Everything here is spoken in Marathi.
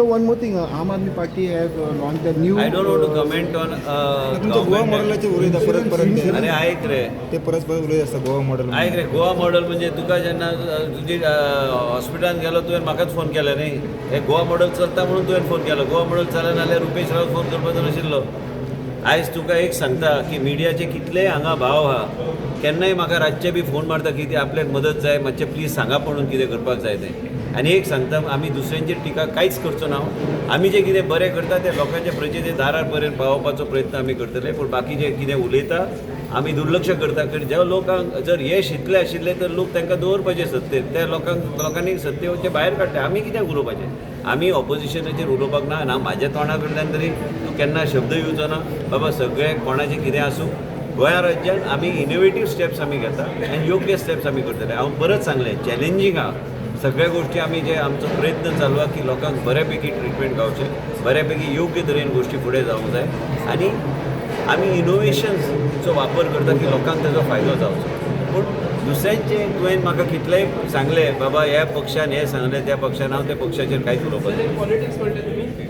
So one more thing, Aam Aadmi Party has launched a new. I don't want to comment on तुमचं गोवा मॉडेलचे उलयता परत परत अरे ऐक रे ते परत परत उलयत असता गोवा मॉडेल ऐक रे गोवा मॉडेल म्हणजे तुका जेन्ना तुजी हॉस्पिटलान गेलो तुवें म्हाकाच फोन केलो न्ही हे गोवा मॉडेल चलता म्हणून तुवें फोन केलो गोवा मॉडेल चलना जाल्यार रुपेश राव फोन करपाचो नाशिल्लो आयज तुका एक सांगता की मिडियाचे कितलेय हांगा भाव आहा केन्नाय म्हाका रातचे बी फोन मारता की ती आपल्याक मदत जाय मातशें प्लीज सांगा पडून कितें करपाक जाय तें आनी एक सांगता आमी दुसऱ्यांचेर टिका कांयच करचो ना आमी जें कितें बरें करता तें लोकांच्या प्रजेच्या दारार पर्यंत पावोवपाचो प्रयत्न आमी करतले पूण बाकी जें कितें उलयता आमी दुर्लक्ष करता कारण ज्या लोकांक जर यश इतलें आशिल्लें तर लोक तांकां दवरपाचें सत्तेर त्या लोकांनी सत्तेचे भायर काडटा आमी कित्याक उलोवपाचें आमी ऑपोजिशनाचेर उलोवपाक ना म्हाज्या तोंडा कडल्यान तरी तूं केन्ना शब्द येवचो ना बाबा सगळें कोणाचें कितें आसूं गोंया राज्यांत आमी इनोवेटीव स्टेप्स आमी घेता आनी योग्य स्टेप्स आमी करतले हांव परत सांगलें चॅलेंजींग आहा सगळ्या गोष्टी आमी जे आमचो प्रयत्न चालू आहा की लोकांक बऱ्यापैकी ट्रिटमेंट गावचें बऱ्यापैकी योग्य तरेन गोश्टी फुडें जावंक जाय आनी आमी इनोवेशन्सचो वापर करता की लोकांक ताजो फायदो जावचो पूण दुसऱ्यांचें तुवें म्हाका कितलेंय सांगलें बाबा ह्या पक्षान हें सांगलें त्या पक्षान हांव त्या पक्षाचेर कांयच उलोवपाचें पॉलिटिक्स म्हणटा तुम्ही